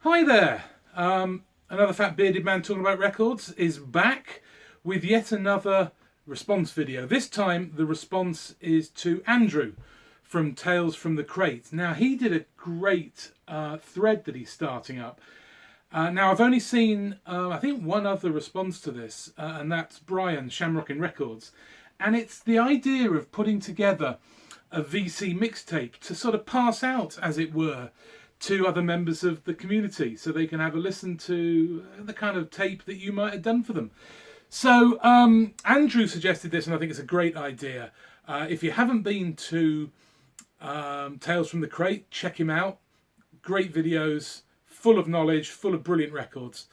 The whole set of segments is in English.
Hi there. Another fat bearded man talking about records is back with yet another response video. This time the response is to Andrew from Tales from the Crate. Now he did a great thread that he's starting up. Now I've only seen I think one other response to this and that's Brian Shamrockin Records, and it's the idea of putting together a VC mixtape to sort of pass out, as it were, to other members of the community so they can have a listen to the kind of tape that you might have done for them. So Andrew suggested this, and I think it's a great idea. If you haven't been to Tales from the Crate, check him out. Great videos, full of knowledge, full of brilliant records.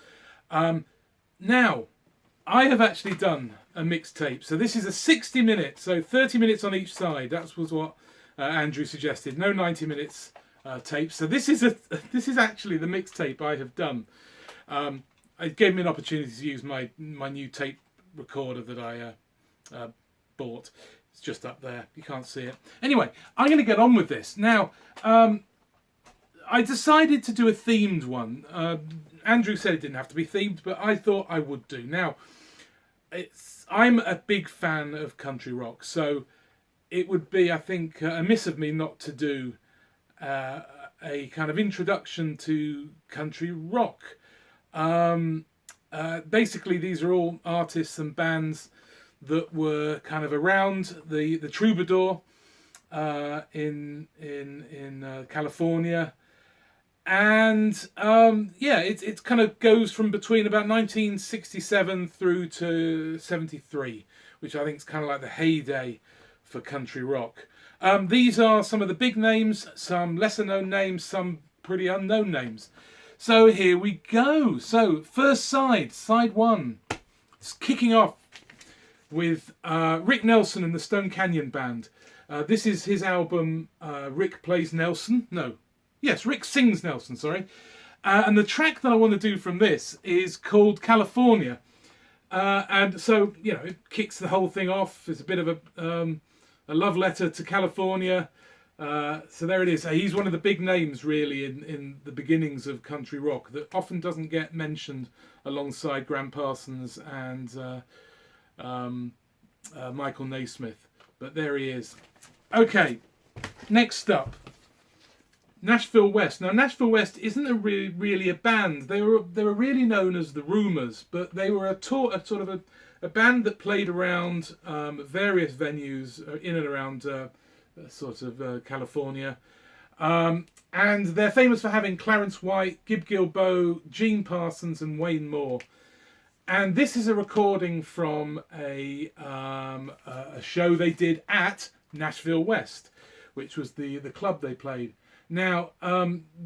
Now, I have actually done a mixtape. So this is a 60 minute, so 30 minutes on each side. That was what Andrew suggested. No 90 minutes tape. So this is actually the mixtape I have done. It gave me an opportunity to use my new tape recorder that I bought. It's just up there. You can't see it. Anyway, I'm going to get on with this. Now, I decided to do a themed one. Andrew said it didn't have to be themed, but I thought I would do. Now, I'm a big fan of country rock, so it would be, I think, amiss of me not to do a kind of introduction to country rock. Basically, these are all artists and bands that were kind of around the troubadour in California. And yeah, it kind of goes from between about 1967 through to 73, which I think is kind of like the heyday for country rock. These are some of the big names, some lesser known names, some pretty unknown names. So here we go. So first side one. It's kicking off with Rick Nelson and the Stone Canyon Band. This is his album, Rick Plays Nelson. No. Yes, Rick Sings Nelson, sorry. And the track that I want to do from this is called California. And so, you know, it kicks the whole thing off. It's a bit of a love letter to California. So there it is. He's one of the big names, really, in the beginnings of country rock that often doesn't get mentioned alongside Graham Parsons and Michael Naismith. But there he is. Okay, next up. Nashville West. Now, Nashville West isn't really a band. They were really known as the Rumors, but they were a band that played around various venues in and around California. And they're famous for having Clarence White, Gib Gilboa, Gene Parsons, and Wayne Moore. And this is a recording from a show they did at Nashville West, which was the club they played. Now,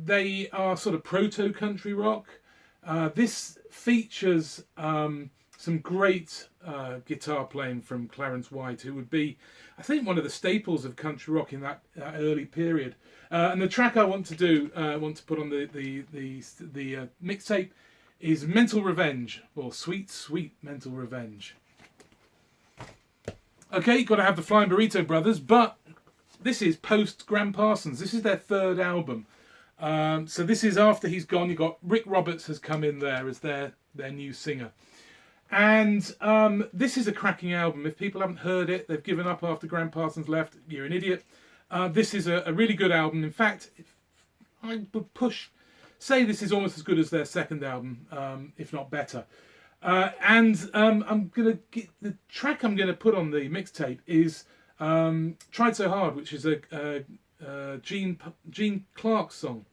they are sort of proto-country rock. This features some great guitar playing from Clarence White, who would be, I think, one of the staples of country rock in that early period. And the track I want to put on the mixtape is Mental Revenge, or Sweet, Sweet Mental Revenge. Okay, you've got to have the Flying Burrito Brothers, but this is post Graham Parsons. This is their third album. So this is after he's gone. You've got Rick Roberts has come in there as their new singer. And this is a cracking album. If people haven't heard it, they've given up after Graham Parsons left, you're an idiot. This is a really good album. In fact, I would say this is almost as good as their second album, if not better. I'm going to get the track I'm going to put on the mixtape is Tried So Hard, which is a Gene Clark song.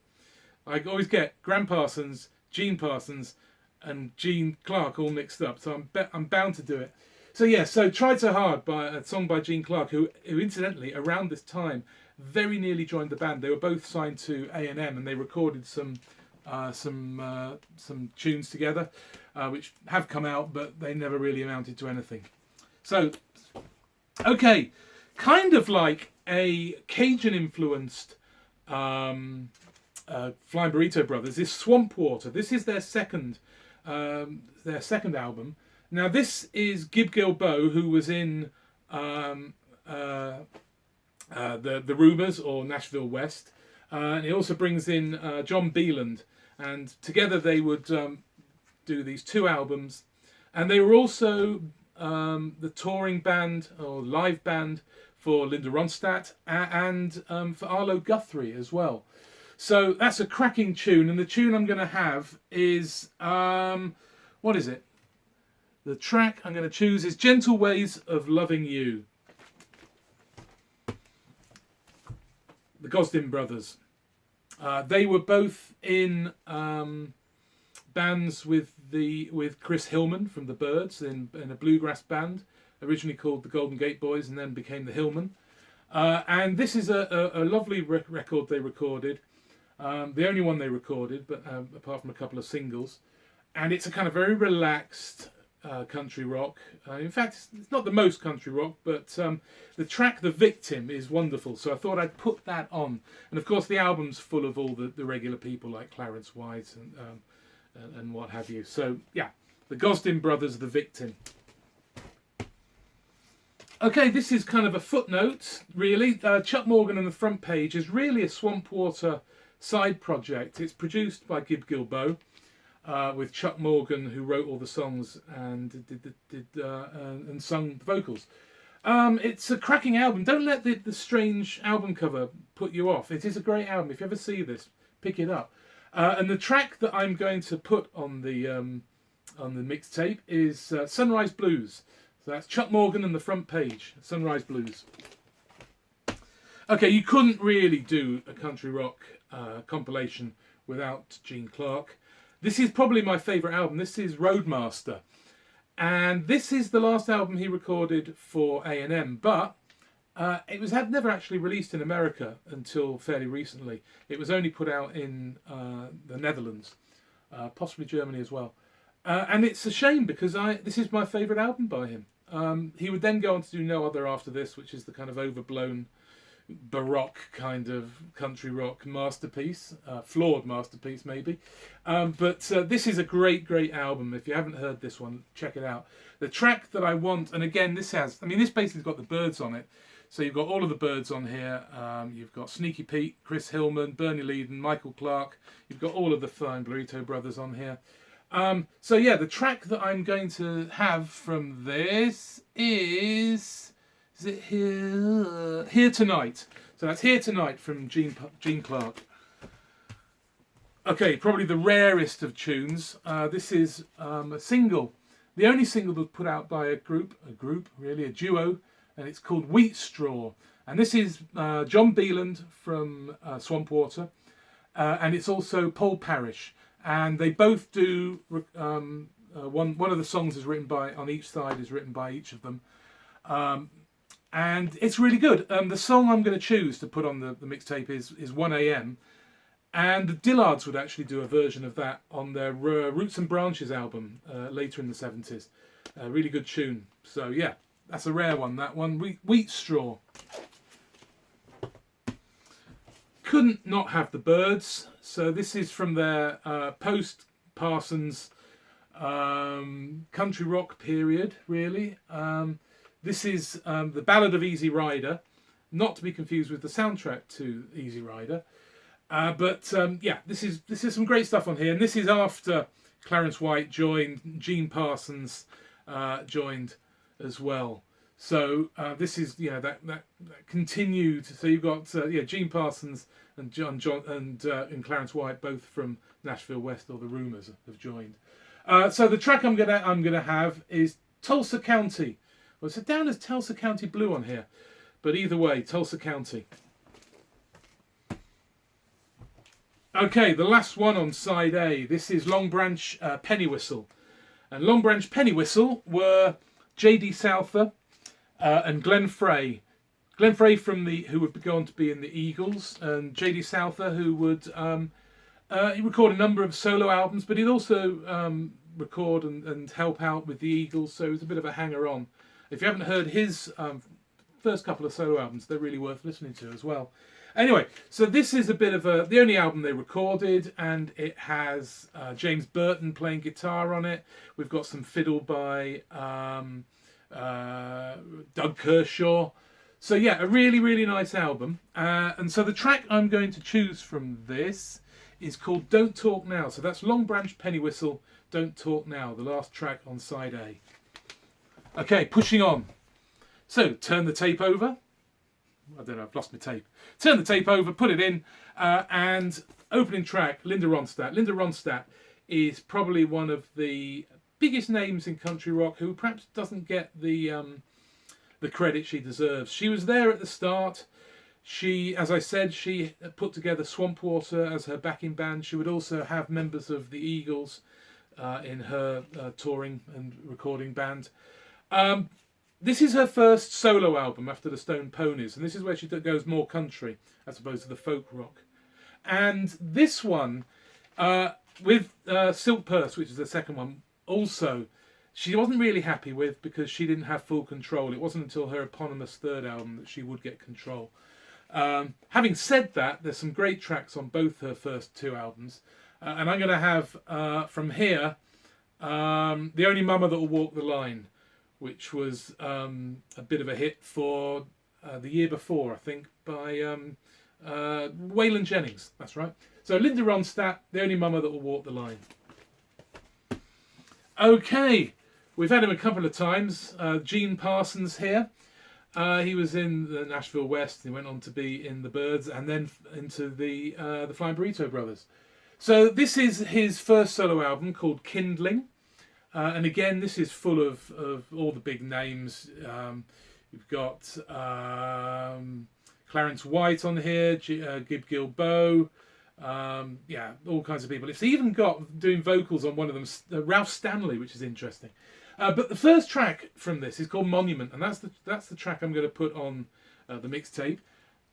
I always get Graham Parsons, Gene Parsons, and Gene Clark all mixed up, so I'm bound to do it. So yeah, so Tried So Hard, by a song by Gene Clark, who incidentally around this time very nearly joined the band. They were both signed to A&M, and they recorded some tunes together, which have come out, but they never really amounted to anything. So, okay. Kind of like a Cajun-influenced Flying Burrito Brothers is Swampwater. This is their second album. Now this is Gib Gilboa, who was in the Rumors or Nashville West, and he also brings in John Beeland, and together they would do these 2 albums, and they were also the touring band or live band for Linda Ronstadt and for Arlo Guthrie as well. So that's a cracking tune, and the tune I'm going to have is what is it? The track I'm going to choose is Gentle Ways of Loving You. The Gosdin brothers. They were both in bands with Chris Hillman from the Byrds in a bluegrass band, originally called the Golden Gate Boys and then became the Hillman. And this is a lovely record they recorded. The only one they recorded, but apart from a couple of singles. And it's a kind of very relaxed country rock. In fact, it's not the most country rock, but the track The Victim is wonderful, so I thought I'd put that on. And of course the album's full of all the regular people like Clarence White and what have you. So yeah, the Gosdin brothers, The Victim. Okay, this is kind of a footnote really. Chuck Morgan on the front page is really a Swampwater side project. It's produced by Gib Gilboa, with Chuck Morgan, who wrote all the songs and and sung the vocals. It's a cracking album. Don't let the strange album cover put you off. It is a great album. If you ever see this, pick it up. And the track that I'm going to put on the mixtape is Sunrise Blues. So that's Chuck Morgan on the front page, Sunrise Blues. Okay, you couldn't really do a country rock compilation without Gene Clark. This is probably my favourite album. This is Roadmaster. And this is the last album he recorded for A&M, but it had never actually released in America until fairly recently. It was only put out in the Netherlands, possibly Germany as well. And it's a shame because this is my favourite album by him. He would then go on to do No Other after this, which is the kind of overblown baroque kind of country rock masterpiece, flawed masterpiece maybe, but this is a great album. If you haven't heard this one, check it out. The track that I want, and again this basically got the Byrds on it, so you've got all of the Byrds on here. You've got Sneaky Pete, Chris Hillman, Bernie Leadon, Michael Clark. You've got all of the fine Burrito brothers on here. So yeah, the track that I'm going to have from this is it Here Tonight? So that's Here Tonight from Gene Clark. Okay, probably the rarest of tunes. This is a single. The only single that was put out by a duo, and it's called Wheatstraw. And this is John Beeland from Swampwater, and it's also Paul Parrish. And they both do, one of the songs is written on each side is written by each of them. And it's really good. The song I'm going to choose to put on the mixtape is 1am. And the Dillards would actually do a version of that on their Roots and Branches album later in the 70s. A really good tune. So yeah, that's a rare one, that one. Wheatstraw. Couldn't not have the Byrds. So this is from their post-Parsons country rock period, really. This is the Ballad of Easy Rider, not to be confused with the soundtrack to Easy Rider. But yeah, this is some great stuff on here, and this is after Clarence White joined, Gene Parsons joined as well. So this is that continued. So you've got Gene Parsons and John and Clarence White, both from Nashville West, or the Rumours have joined. So the track I'm gonna have is Tulsa County. Well, it's down as Tulsa County Blue on here, but either way, Tulsa County. Okay, the last one on side A. This is Longbranch Pennywhistle, and Longbranch Pennywhistle were J.D. Souther and Glenn Frey. Glenn Frey who would go on to be in the Eagles, and J.D. Souther, who would he record a number of solo albums, but he'd also record and help out with the Eagles. So he was a bit of a hanger-on. If you haven't heard his first couple of solo albums, they're really worth listening to as well. Anyway, so this is a bit of the only album they recorded, and it has James Burton playing guitar on it. We've got some fiddle by Doug Kershaw. So yeah, a really nice album. And so the track I'm going to choose from this is called Don't Talk Now. So that's Longbranch, Pennywhistle, Don't Talk Now, the last track on side A. Okay, pushing on. So turn the tape over. I don't know, I've lost my tape. Turn the tape over, put it in, and opening track, Linda Ronstadt. Linda Ronstadt is probably one of the biggest names in country rock who perhaps doesn't get the credit she deserves. She was there at the start. She, as I said, she put together Swampwater as her backing band. She would also have members of the Eagles in her touring and recording band. This is her first solo album after the Stone Ponies, and this is where she goes more country as opposed to the folk rock. And this one, with Silk Purse, which is the second one, also, she wasn't really happy with because she didn't have full control. It wasn't until her eponymous third album that she would get control. Having said that, there's some great tracks on both her first two albums. And I'm going to have, from here, The Only Mama That Will Walk the Line, which was a bit of a hit for the year before, I think, by Waylon Jennings. That's right. So Linda Ronstadt, The Only Mama That Will Walk the Line. Okay, we've had him a couple of times. Gene Parsons here. He was in the Nashville West. He went on to be in the Byrds and then into the Flying Burrito Brothers. So this is his first solo album called Kindling. And again, this is full of all the big names. You've got Clarence White on here, Gib Gilboa, yeah, all kinds of people. It's even got doing vocals on one of them, Ralph Stanley, which is interesting. But the first track from this is called Monument, and that's the track I'm going to put on the mixtape.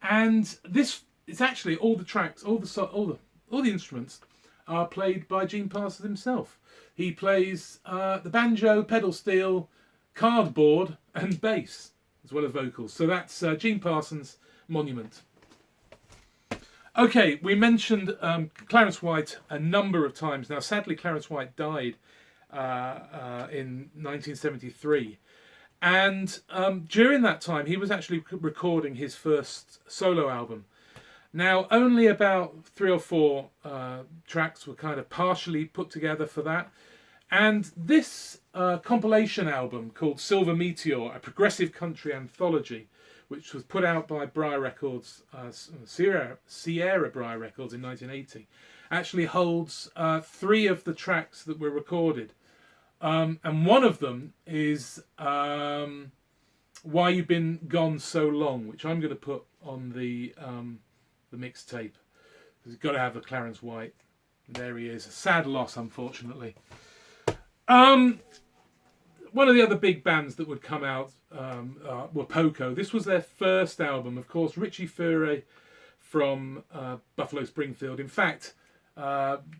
And this is actually all the tracks, all the instruments are played by Gene Parsons himself. He plays the banjo, pedal steel, cardboard, and bass, as well as vocals. So that's Gene Parsons' Monument. Okay, we mentioned Clarence White a number of times. Now, sadly, Clarence White died in 1973. And during that time, he was actually recording his first solo album. Now, only about 3 or 4 tracks were kind of partially put together for that. And this compilation album called Silver Meteor, a progressive country anthology, which was put out by Briar Records, Sierra Briar Records in 1980, actually holds 3 of the tracks that were recorded. And one of them is Why You've Been Gone So Long, which I'm going to put on the mixtape. You've got to have a Clarence White. There he is. A sad loss, unfortunately. One of the other big bands that would come out were Poco. This was their first album. Of course, Richie Furay from Buffalo Springfield. In fact,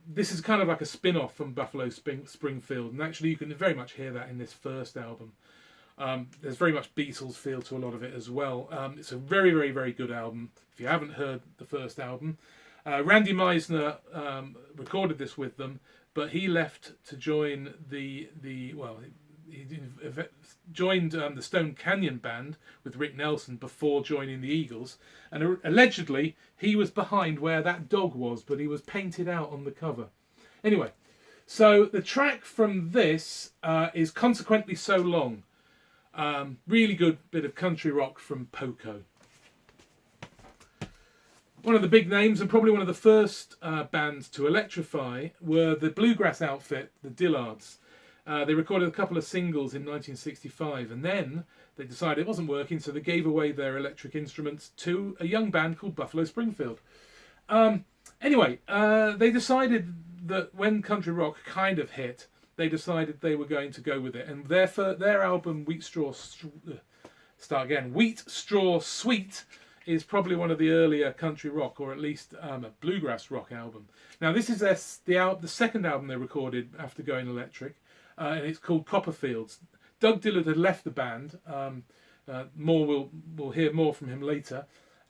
this is kind of like a spin-off from Buffalo Springfield. And actually, you can very much hear that in this first album. There's very much Beatles feel to a lot of it as well. It's a very, very, very good album. If you haven't heard the first album, Randy Meisner recorded this with them, but he left to join he joined the Stone Canyon Band with Rick Nelson before joining the Eagles, and allegedly he was behind where that dog was, but he was painted out on the cover. Anyway, so the track from this is Consequently So Long. Really good bit of country rock from Poco. One of the big names, and probably one of the first bands to electrify, were the bluegrass outfit, the Dillards. They recorded a couple of singles in 1965, and then they decided it wasn't working, so they gave away their electric instruments to a young band called Buffalo Springfield. Anyway, they decided that when country rock kind of hit, they decided they were going to go with it, and their album Wheatstraw Sweet is probably one of the earlier country rock, or at least a bluegrass rock album. Now, this is the second album they recorded after going electric, and it's called Copperfields. Doug Dillard had left the band. We'll hear more from him later.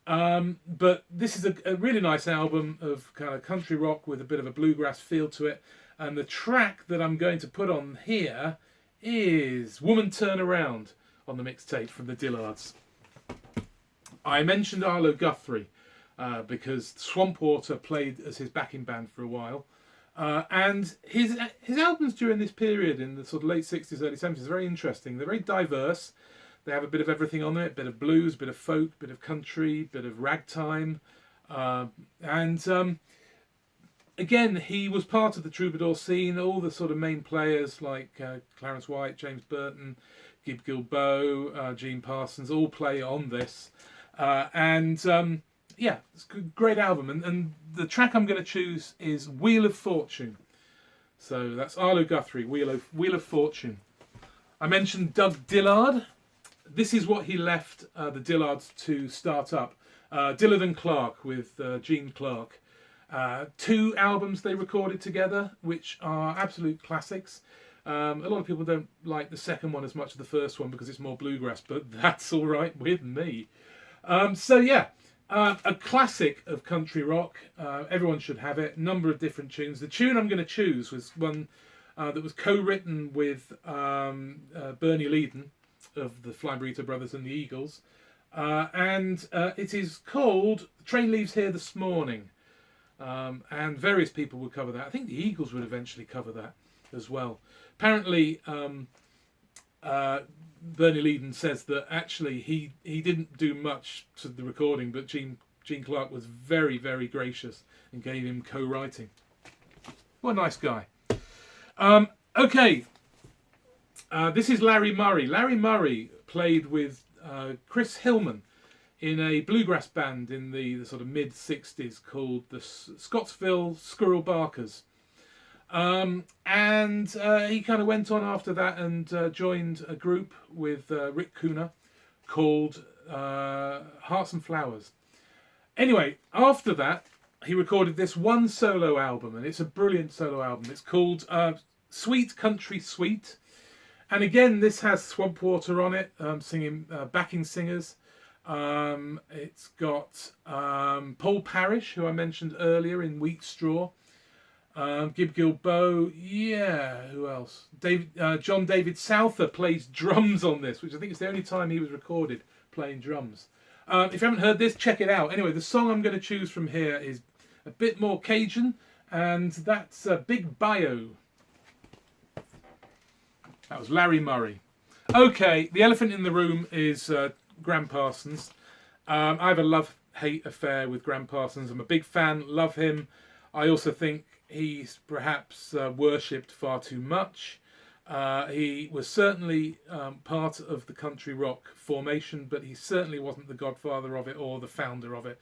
But this is a really nice album of kind of country rock with a bit of a bluegrass feel to it. And the track that I'm going to put on here is Woman Turn Around on the mixtape from the Dillards. I mentioned Arlo Guthrie. because Swampwater played as his backing band for a while. And his albums during this period in the sort of late 60s, early 70s are very interesting. They're very diverse. They have a bit of everything on it, a bit of blues, a bit of folk, a bit of country, a bit of ragtime. Again, he was part of the troubadour scene. All the sort of main players like Clarence White, James Burton, Gib Gilboa, Gene Parsons all play on this. Yeah, it's a great album. And the track I'm going to choose is Wheel of Fortune. So that's Arlo Guthrie, Wheel of Fortune. I mentioned Doug Dillard. This is what he left the Dillards to start up. Dillard and Clark with Gene Clark. 2 albums they recorded together, which are absolute classics. A lot of people don't like the second one as much as the first one because it's more bluegrass, but that's all right with me. A classic of country rock. Everyone should have it. Number of different tunes. The tune I'm going to choose was one that was co-written with Bernie Leadon of the Flying Burrito Brothers and the Eagles. It is called Train Leaves Here This Morning. And various people would cover that. I think the Eagles would eventually cover that as well. Apparently, Bernie Leadon says that actually he didn't do much to the recording, but Gene Clark was very, very gracious and gave him co-writing. What a nice guy. This is Larry Murray. Larry Murray played with Chris Hillman in a bluegrass band in the sort of mid-60s called the Scottsville Squirrel Barkers. He kind of went on after that and joined a group with Rick Cooner called Hearts and Flowers. Anyway, after that, he recorded this one solo album, and it's a brilliant solo album. It's called Sweet Country Sweet. And again, this has Swampwater on it, singing backing singers. It's got Paul Parrish, who I mentioned earlier in Wheatstraw. Gib Gilboa, who else? John David Souther plays drums on this, which I think is the only time he was recorded playing drums. If you haven't heard this, check it out. Anyway, the song I'm going to choose from here is a bit more Cajun, and that's Big Bayou. That was Larry Murray. Okay, the elephant in the room is Gram Parsons. I have a love-hate affair with Gram Parsons. I'm a big fan, love him. I also think he's perhaps worshipped far too much. He was certainly part of the country rock formation, but he certainly wasn't the godfather of it or the founder of it.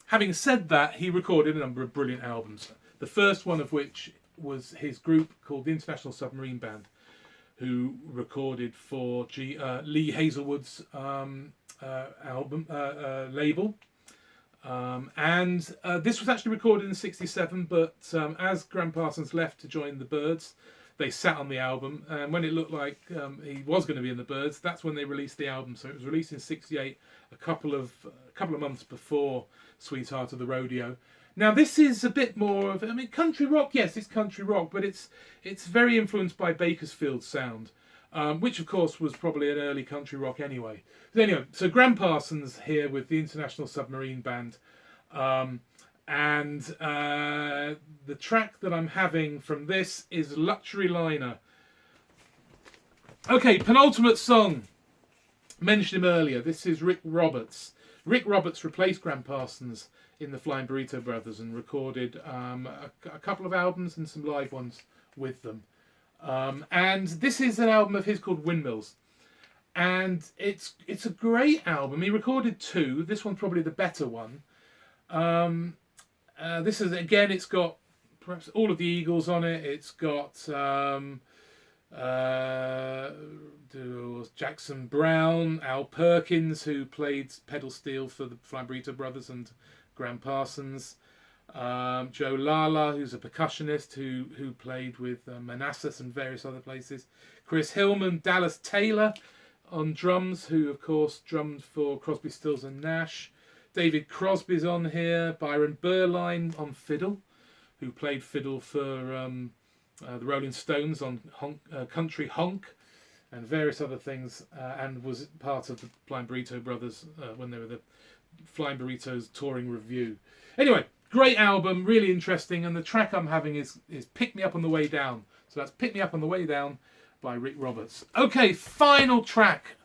Having said that, he recorded a number of brilliant albums. The first one of which was his group called the International Submarine Band, who recorded for Lee Hazelwood's label. This was actually recorded in '67, but as Gram Parsons left to join the Byrds, they sat on the album, and when it looked like he was going to be in the Byrds, that's when they released the album. So it was released in '68, a couple of months before Sweetheart of the Rodeo. Now this is a bit more of, country rock. Yes, it's country rock, but it's very influenced by Bakersfield sound, which of course was probably an early country rock anyway. But anyway, so Gram Parsons here with the International Submarine Band, the track that I'm having from this is Luxury Liner. Okay, penultimate song. Mentioned him earlier. This is Rick Roberts. Rick Roberts replaced Gram Parsons in the Flying Burrito Brothers and recorded a couple of albums and some live ones with them. And this is an album of his called Windmills. And it's a great album. He recorded 2. This one's probably the better one. This is, again, it's got perhaps all of the Eagles on it. It's got Jackson Brown, Al Perkins, who played pedal steel for the Flying Burrito Brothers and Gram Parsons, Joe Lala, who's a percussionist who played with Manassas and various other places, Chris Hillman, Dallas Taylor on drums, who of course drummed for Crosby, Stills and Nash. David Crosby's on here, Byron Berline on fiddle, who played fiddle for the Rolling Stones on Country Honk and various other things, and was part of the Flying Burrito Brothers when they were Flying Burrito's touring review. Anyway, great album, really interesting, and the track I'm having is Pick Me Up on the Way Down. So that's Pick Me Up on the Way Down by Rick Roberts. Okay, final track.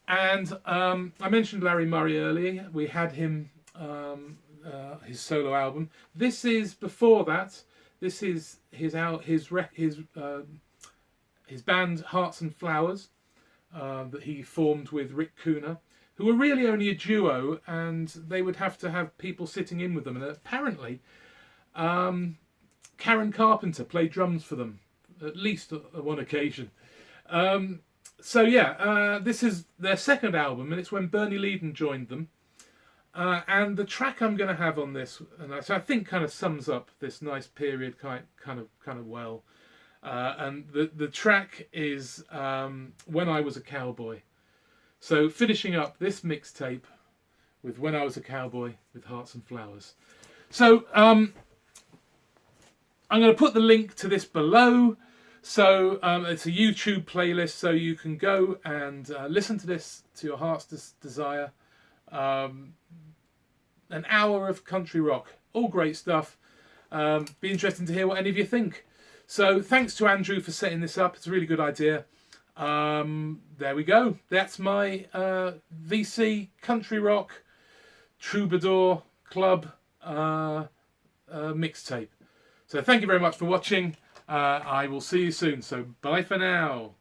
And I mentioned Larry Murray earlier. We had him, his solo album. This is before that. This is his band Hearts and Flowers that he formed with Rick Cooner, who were really only a duo, and they would have to have people sitting in with them. And apparently, Karen Carpenter played drums for them, at least at one occasion. So yeah, this is their second album, and it's when Bernie Leadon joined them. And the track I'm going to have on this, and I think kind of sums up this nice period kind of well. And the track is When I Was a Cowboy. So finishing up this mixtape with When I Was a Cowboy with Hearts and Flowers. So I'm going to put the link to this below. So it's a YouTube playlist, so you can go and listen to this to your heart's desire. An hour of country rock, all great stuff. Be interesting to hear what any of you think. So thanks to Andrew for setting this up. It's a really good idea. There we go. That's my VC Country Rock Troubadour Club mixtape. So thank you very much for watching. I will see you soon. So bye for now.